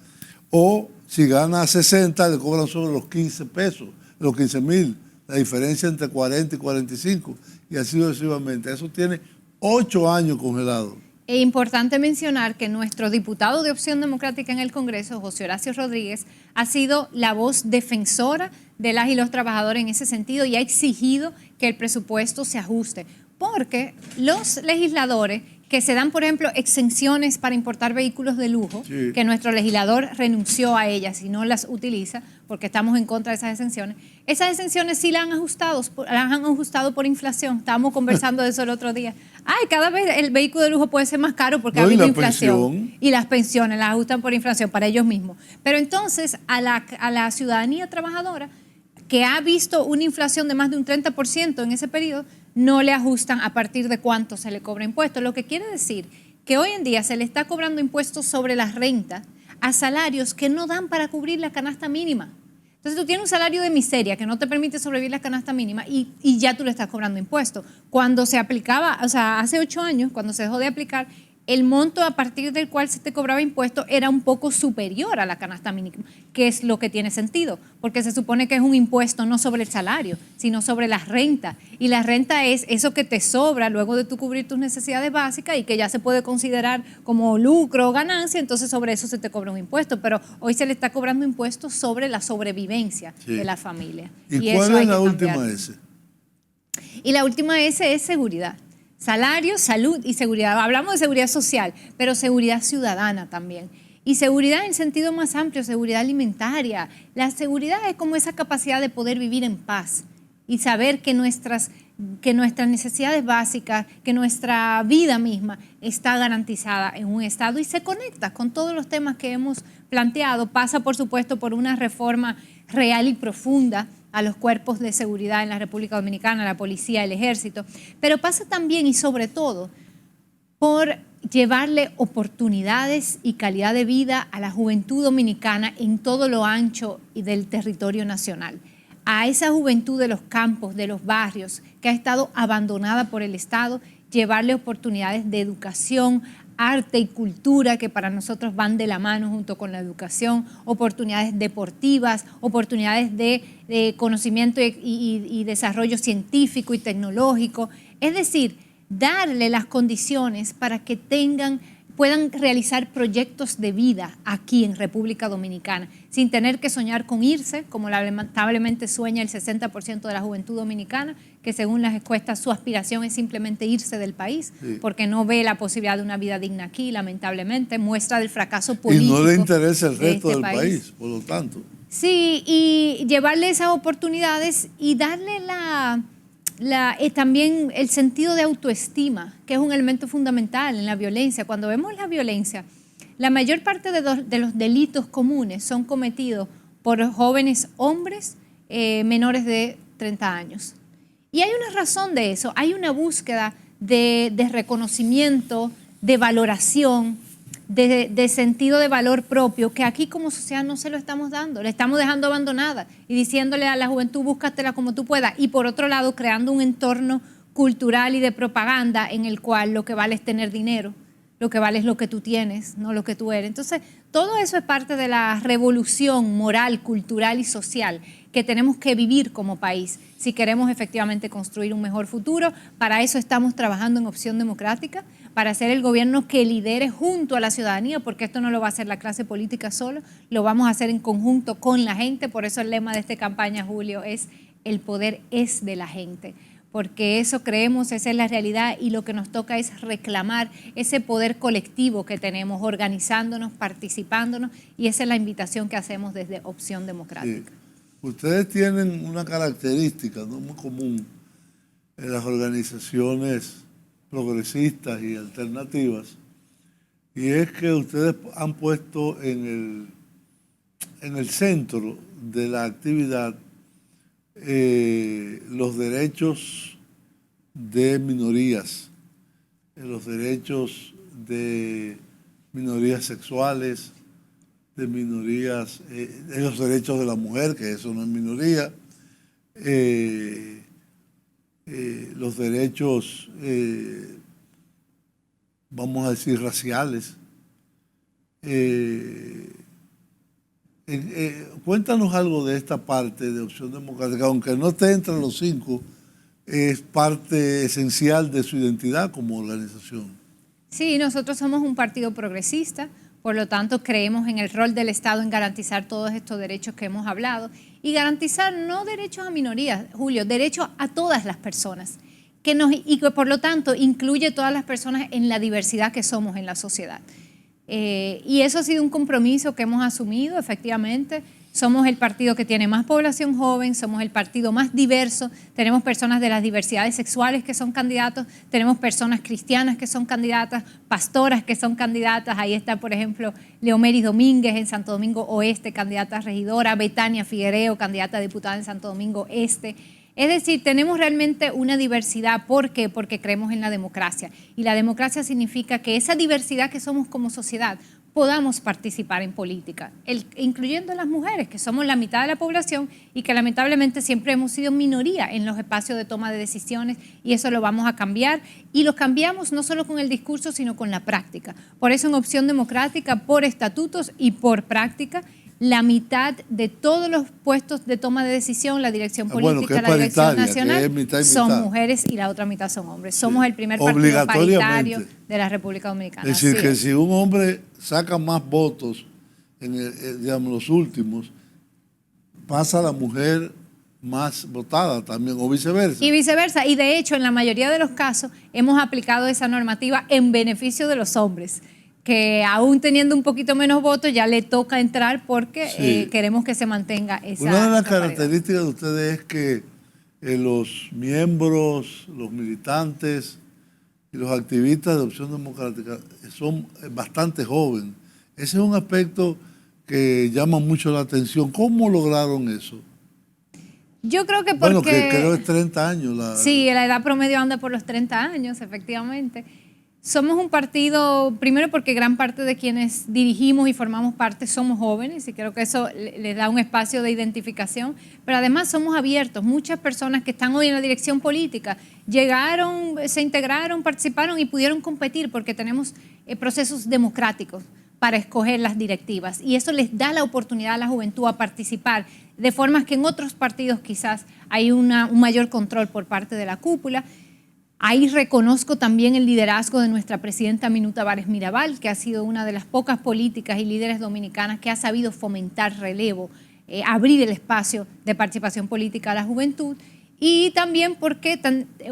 o si gana 60 le cobran sobre los 15 pesos, los 15 mil, la diferencia entre 40 y 45, y así sucesivamente. Eso tiene 8 años congelado. Es importante mencionar que nuestro diputado de Opción Democrática en el Congreso, José Horacio Rodríguez, ha sido la voz defensora de las y los trabajadores en ese sentido y ha exigido que el presupuesto se ajuste. Porque los legisladores que se dan, por ejemplo, exenciones para importar vehículos de lujo, sí, que nuestro legislador renunció a ellas y no las utiliza porque estamos en contra de esas exenciones sí las han ajustado por inflación. Estábamos conversando de eso el otro día. Ay, cada vez el vehículo de lujo puede ser más caro porque ha habido inflación. Y las pensiones las ajustan por inflación para ellos mismos. Pero entonces a la ciudadanía trabajadora que ha visto una inflación de más de un 30% en ese periodo, no le ajustan a partir de cuánto se le cobra impuestos. Lo que quiere decir que hoy en día se le está cobrando impuestos sobre las rentas a salarios que no dan para cubrir la canasta mínima. Entonces tú tienes un salario de miseria que no te permite sobrevivir la canasta mínima y ya tú le estás cobrando impuestos. Cuando se aplicaba, o sea, hace 8 años, cuando se dejó de aplicar, el monto a partir del cual se te cobraba impuesto era un poco superior a la canasta mínima, que es lo que tiene sentido, porque se supone que es un impuesto no sobre el salario, sino sobre la renta. Y la renta es eso que te sobra luego de tú cubrir tus necesidades básicas y que ya se puede considerar como lucro o ganancia, entonces sobre eso se te cobra un impuesto. Pero hoy se le está cobrando impuestos sobre la sobrevivencia de la familia. ¿Y cuál es la última S? Y la última S es seguridad. Salario, salud y seguridad. Hablamos de seguridad social, pero seguridad ciudadana también. Y seguridad en sentido más amplio, seguridad alimentaria. La seguridad es como esa capacidad de poder vivir en paz y saber que nuestras necesidades básicas, que nuestra vida misma está garantizada en un Estado y se conecta con todos los temas que hemos planteado. Pasa, por supuesto, por una reforma real y profunda a los cuerpos de seguridad en la República Dominicana, la policía, el ejército, pero pasa también y sobre todo por llevarle oportunidades y calidad de vida a la juventud dominicana en todo lo ancho y del territorio nacional. A esa juventud de los campos, de los barrios, que ha estado abandonada por el Estado, llevarle oportunidades de educación, arte y cultura que para nosotros van de la mano junto con la educación, oportunidades deportivas, oportunidades de conocimiento y desarrollo científico y tecnológico. Es decir, darle las condiciones para que puedan realizar proyectos de vida aquí en República Dominicana, sin tener que soñar con irse, como lamentablemente sueña el 60% de la juventud dominicana, que según las encuestas su aspiración es simplemente irse del país, sí, porque no ve la posibilidad de una vida digna aquí, lamentablemente, muestra del fracaso político. Y no le interesa el resto del país, por lo tanto. Sí, y llevarle esas oportunidades y darle también el sentido de autoestima, que es un elemento fundamental en la violencia. Cuando vemos la violencia, la mayor parte de los delitos comunes son cometidos por jóvenes hombres menores de 30 años. Y hay una razón de eso, hay una búsqueda de reconocimiento, de valoración, de sentido de valor propio, que aquí como sociedad no se lo estamos dando, le estamos dejando abandonada y diciéndole a la juventud, búscatela como tú puedas, y por otro lado creando un entorno cultural y de propaganda en el cual lo que vale es tener dinero, lo que vale es lo que tú tienes, no lo que tú eres. Entonces, todo eso es parte de la revolución moral, cultural y social que tenemos que vivir como país si queremos efectivamente construir un mejor futuro. Para eso estamos trabajando en Opción Democrática, para ser el gobierno que lidere junto a la ciudadanía, porque esto no lo va a hacer la clase política solo, lo vamos a hacer en conjunto con la gente. Por eso el lema de esta campaña, Julio, es el poder es de la gente, porque eso creemos, esa es la realidad y lo que nos toca es reclamar ese poder colectivo que tenemos, organizándonos, participándonos, y esa es la invitación que hacemos desde Opción Democrática. Sí. Ustedes tienen una característica no muy común en las organizaciones progresistas y alternativas, y es que ustedes han puesto en el centro de la actividad los derechos de minorías, los derechos de minorías sexuales, de minorías, los derechos de la mujer, que eso no es minoría, los derechos, vamos a decir, raciales. Cuéntanos algo de esta parte de Opción Democrática, aunque no esté entre los 5, es parte esencial de su identidad como organización. Sí, nosotros somos un partido progresista, por lo tanto creemos en el rol del Estado en garantizar todos estos derechos que hemos hablado y garantizar no derechos a minorías, Julio, derechos a todas las personas y que por lo tanto incluye todas las personas en la diversidad que somos en la sociedad. Y eso ha sido un compromiso que hemos asumido, efectivamente. Somos el partido que tiene más población joven, somos el partido más diverso, tenemos personas de las diversidades sexuales que son candidatos, tenemos personas cristianas que son candidatas, pastoras que son candidatas, ahí está por ejemplo Leomery Domínguez en Santo Domingo Oeste, candidata a regidora, Betania Figuereo, candidata a diputada en Santo Domingo Este. Es decir, tenemos realmente una diversidad. ¿Por qué? Porque creemos en la democracia. Y la democracia significa que esa diversidad que somos como sociedad podamos participar en política, incluyendo a las mujeres, que somos la mitad de la población y que lamentablemente siempre hemos sido minoría en los espacios de toma de decisiones, y eso lo vamos a cambiar. Y lo cambiamos no solo con el discurso, sino con la práctica. Por eso en Opción Democrática, por estatutos y por práctica, la mitad de todos los puestos de toma de decisión, la dirección política, la dirección nacional, son mujeres y la otra mitad son hombres. Somos el primer partido paritario de la República Dominicana. Es decir, que si un hombre saca más votos en digamos, los últimos, pasa la mujer más votada también, o viceversa. Y viceversa. Y de hecho, en la mayoría de los casos, hemos aplicado esa normativa en beneficio de los hombres, que aún teniendo un poquito menos votos ya le toca entrar porque queremos que se mantenga esa Una de las paridad. características de ustedes es que los miembros, los militantes y los activistas de Opción Democrática son bastante jóvenes. Ese es un aspecto que llama mucho la atención. ¿Cómo lograron eso? Yo creo que Bueno, que creo que es 30 años. Sí, la edad promedio anda por los 30 años, efectivamente. Somos un partido, primero porque gran parte de quienes dirigimos y formamos parte somos jóvenes y creo que eso les da un espacio de identificación, pero además somos abiertos. Muchas personas que están hoy en la dirección política llegaron, se integraron, participaron y pudieron competir porque tenemos procesos democráticos para escoger las directivas y eso les da la oportunidad a la juventud a participar de formas que en otros partidos quizás hay un mayor control por parte de la cúpula. Ahí reconozco también el liderazgo de nuestra presidenta Minuta Vares Mirabal, que ha sido una de las pocas políticas y líderes dominicanas que ha sabido fomentar relevo, abrir el espacio de participación política a la juventud. Y también porque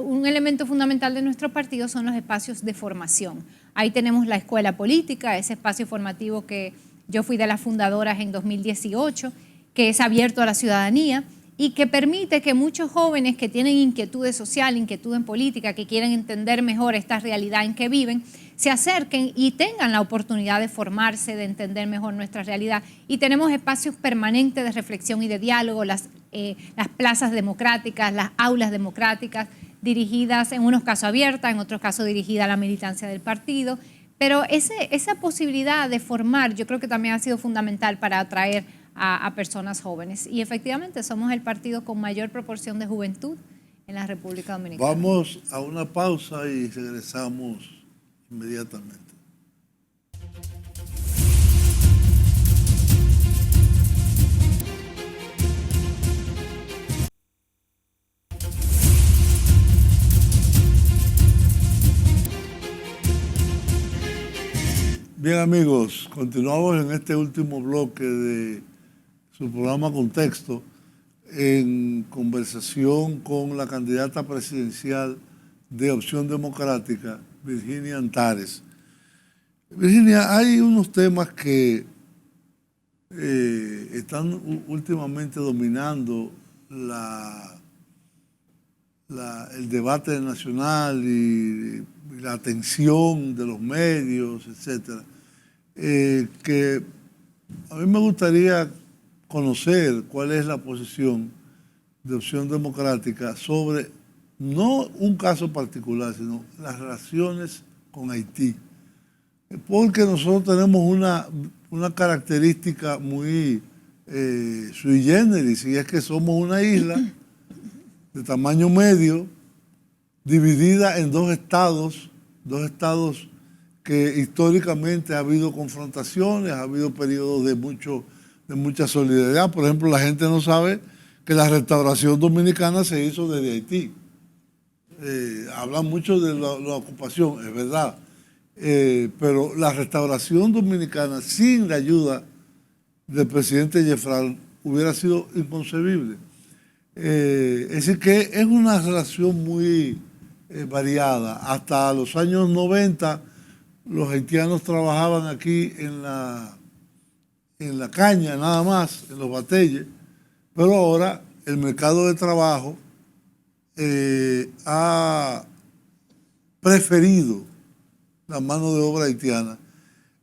un elemento fundamental de nuestro partido son los espacios de formación. Ahí tenemos la escuela política, ese espacio formativo que yo fui de las fundadoras en 2018, que es abierto a la ciudadanía y que permite que muchos jóvenes que tienen inquietud social, inquietud en política, que quieren entender mejor esta realidad en que viven, se acerquen y tengan la oportunidad de formarse, de entender mejor nuestra realidad. Y tenemos espacios permanentes de reflexión y de diálogo, las plazas democráticas, las aulas democráticas, dirigidas en unos casos abiertas, en otros casos dirigidas a la militancia del partido. Pero esa posibilidad de formar yo creo que también ha sido fundamental para atraer a personas jóvenes. Y efectivamente somos el partido con mayor proporción de juventud en la República Dominicana. Vamos a una pausa y regresamos inmediatamente. Bien amigos, continuamos en este último bloque de su programa Contexto en conversación con la candidata presidencial de Opción Democrática, Virginia Antares. Virginia, hay unos temas que están últimamente dominando el debate nacional y la atención de los medios, etcétera, que a mí me gustaría conocer cuál es la posición de Opción Democrática sobre no un caso particular, sino las relaciones con Haití. Porque nosotros tenemos una característica muy sui generis, y es que somos una isla de tamaño medio, dividida en dos estados que históricamente ha habido confrontaciones, ha habido periodos de mucha solidaridad. Por ejemplo, la gente no sabe que la restauración dominicana se hizo desde Haití. Hablan mucho de la ocupación, es verdad. pero la restauración dominicana sin la ayuda del presidente Jeffrey hubiera sido inconcebible. Es decir, que es una relación muy variada. Hasta los años 90 los haitianos trabajaban aquí en la caña nada más, en los batelles, pero ahora el mercado de trabajo ha preferido la mano de obra haitiana.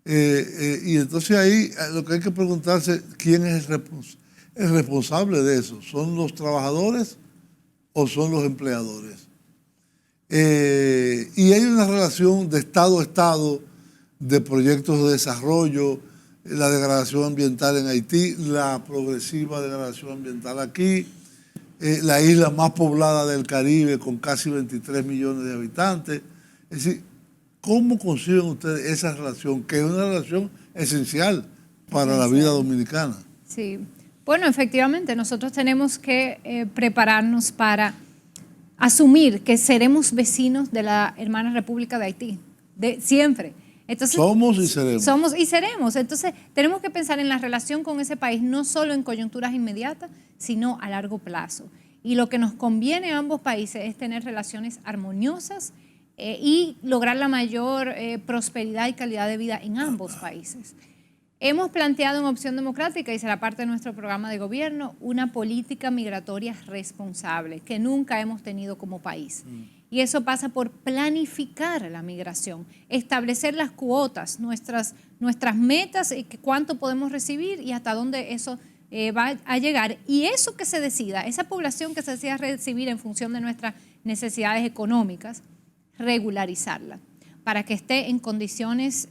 Y entonces ahí lo que hay que preguntarse, ¿quién es el responsable de eso? ¿Son los trabajadores o son los empleadores? Y hay una relación de Estado a Estado, de proyectos de desarrollo, la degradación ambiental en Haití, la progresiva degradación ambiental aquí, la isla más poblada del Caribe con casi 23 millones de habitantes. Es decir, ¿cómo conciben ustedes esa relación, que es una relación esencial para la vida dominicana? Sí, bueno, efectivamente, nosotros tenemos que prepararnos para asumir que seremos vecinos de la hermana República de Haití, siempre. Entonces, somos y seremos. Somos y seremos. Entonces, tenemos que pensar en la relación con ese país, no solo en coyunturas inmediatas, sino a largo plazo. Y lo que nos conviene a ambos países es tener relaciones armoniosas y lograr la mayor prosperidad y calidad de vida en ambos países. Hemos planteado en Opción Democrática, y será parte de nuestro programa de gobierno, una política migratoria responsable que nunca hemos tenido como país. Y eso pasa por planificar la migración, establecer las cuotas, nuestras metas, cuánto podemos recibir y hasta dónde eso va a llegar. Y eso que se decida, esa población que se decida recibir en función de nuestras necesidades económicas, regularizarla, para que esté en condiciones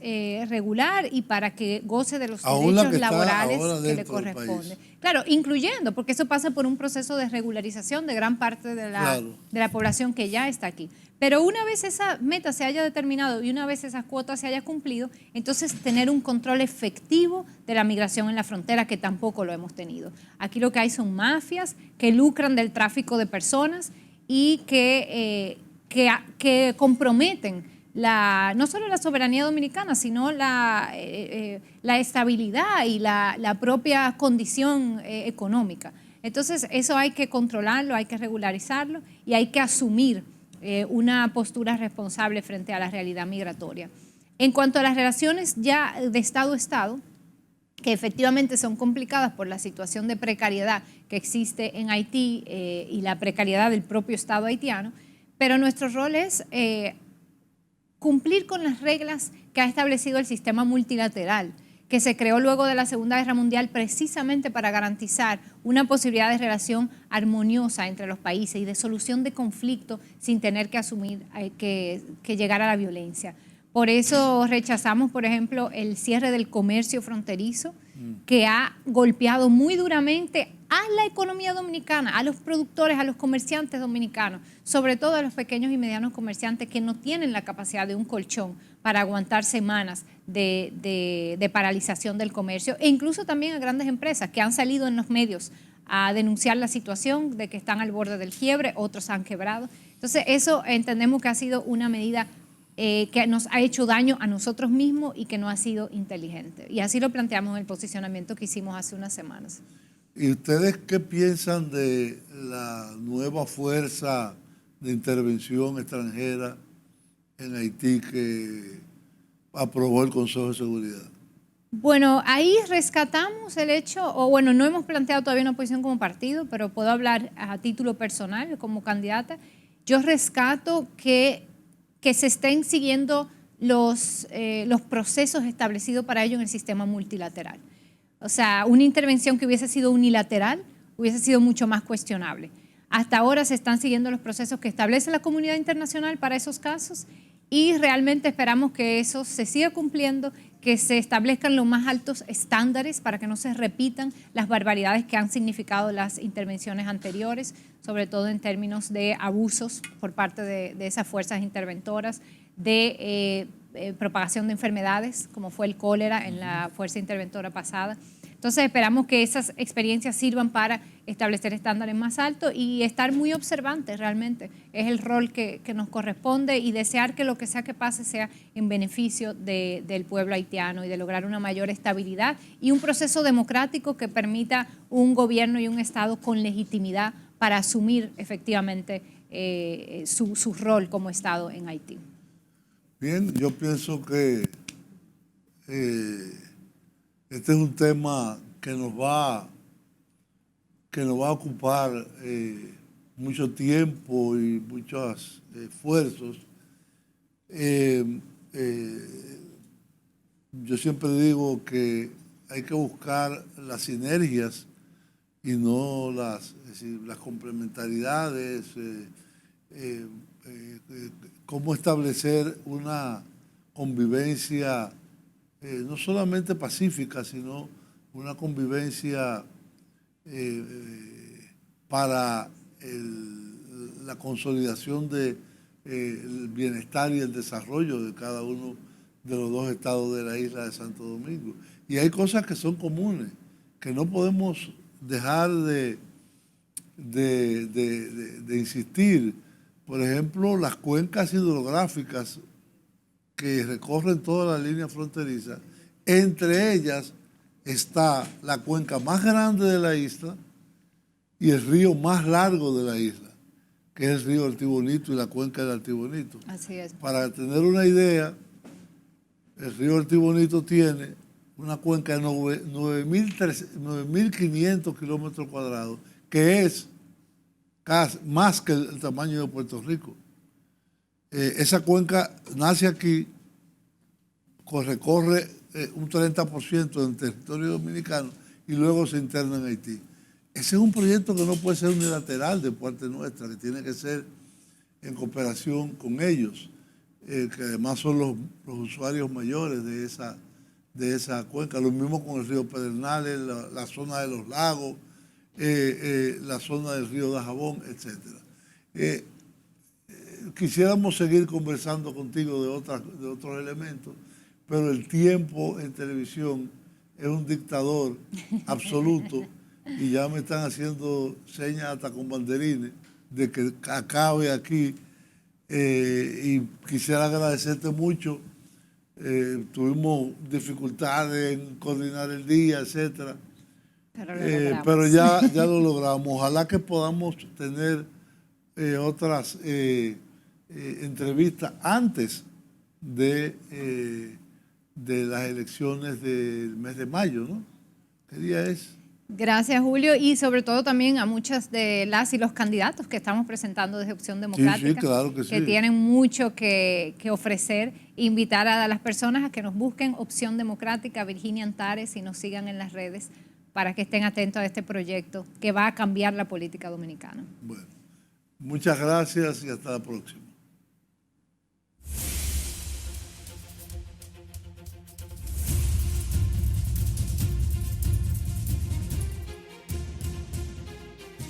regular y para que goce de los derechos laborales que le corresponden. Claro, incluyendo, porque eso pasa por un proceso de regularización de gran parte de la población que ya está aquí. Pero una vez esa meta se haya determinado y una vez esas cuotas se haya cumplido, entonces tener un control efectivo de la migración en la frontera, que tampoco lo hemos tenido. Aquí lo que hay son mafias que lucran del tráfico de personas y que comprometen no solo la soberanía dominicana, sino la estabilidad y la propia condición económica. Entonces, eso hay que controlarlo, hay que regularizarlo y hay que asumir una postura responsable frente a la realidad migratoria. En cuanto a las relaciones ya de Estado a Estado, que efectivamente son complicadas por la situación de precariedad que existe en Haití y la precariedad del propio Estado haitiano, pero nuestro rol es cumplir con las reglas que ha establecido el sistema multilateral, que se creó luego de la Segunda Guerra Mundial precisamente para garantizar una posibilidad de relación armoniosa entre los países y de solución de conflictos sin tener que asumir que llegar a la violencia. Por eso rechazamos, por ejemplo, el cierre del comercio fronterizo, que ha golpeado muy duramente a la economía dominicana, a los productores, a los comerciantes dominicanos, sobre todo a los pequeños y medianos comerciantes que no tienen la capacidad de un colchón para aguantar semanas de paralización del comercio, e incluso también a grandes empresas que han salido en los medios a denunciar la situación de que están al borde del quiebre, otros han quebrado. Entonces, eso entendemos que ha sido una medida que nos ha hecho daño a nosotros mismos y que no ha sido inteligente. Y así lo planteamos en el posicionamiento que hicimos hace unas semanas. ¿Y ustedes qué piensan de la nueva fuerza de intervención extranjera en Haití que aprobó el Consejo de Seguridad? Bueno, ahí rescatamos el hecho, o bueno, no hemos planteado todavía una posición como partido, pero puedo hablar a título personal como candidata. Yo rescato que se estén siguiendo los procesos establecidos para ello en el sistema multilateral. O sea, una intervención que hubiese sido unilateral hubiese sido mucho más cuestionable. Hasta ahora se están siguiendo los procesos que establece la comunidad internacional para esos casos y realmente esperamos que eso se siga cumpliendo, que se establezcan los más altos estándares para que no se repitan las barbaridades que han significado las intervenciones anteriores, sobre todo en términos de abusos por parte de esas fuerzas interventoras, de propagación de enfermedades, como fue el cólera en la fuerza interventora pasada. Entonces esperamos que esas experiencias sirvan para establecer estándares más altos y estar muy observantes realmente. Es el rol que nos corresponde y desear que lo que sea que pase sea en beneficio del pueblo haitiano y de lograr una mayor estabilidad y un proceso democrático que permita un gobierno y un Estado con legitimidad para asumir efectivamente su rol como Estado en Haití. Bien, yo pienso que este es un tema que nos va a ocupar mucho tiempo y muchos esfuerzos. Yo siempre digo que hay que buscar las sinergias y no las complementariedades, cómo establecer una convivencia no solamente pacífica, sino una convivencia para la consolidación del bienestar y el desarrollo de cada uno de los dos estados de la isla de Santo Domingo. Y hay cosas que son comunes, que no podemos dejar de insistir. Por ejemplo, las cuencas hidrográficas que recorren toda la línea fronteriza, entre ellas está la cuenca más grande de la isla y el río más largo de la isla, que es el río Artibonito y la cuenca del Artibonito. Así es. Para tener una idea, el río Artibonito tiene una cuenca de 9.500 kilómetros cuadrados, que es casi más que el tamaño de Puerto Rico. Esa cuenca nace aquí, recorre un 30% del territorio dominicano y luego se interna en Haití. Ese es un proyecto que no puede ser unilateral de parte nuestra, que tiene que ser en cooperación con ellos, que además son los usuarios mayores de esa cuenca. Lo mismo con el río Pedernales, la zona de los lagos, la zona del río Dajabón, etc. Quisiéramos seguir conversando contigo de otros elementos, pero el tiempo en televisión es un dictador absoluto y ya me están haciendo señas hasta con banderines de que acabe aquí. Y quisiera agradecerte mucho. Tuvimos dificultades en coordinar el día, etcétera. Pero ya lo logramos. Ojalá que podamos tener otras entrevistas antes de las elecciones del mes de mayo, ¿no? ¿Qué día es? Gracias, Julio, y sobre todo también a muchas de las y los candidatos que estamos presentando desde Opción Democrática, sí, claro que sí, tienen mucho que ofrecer. Invitar a las personas a que nos busquen Opción Democrática, Virginia Antares, y nos sigan en las redes para que estén atentos a este proyecto que va a cambiar la política dominicana. Bueno, muchas gracias y hasta la próxima.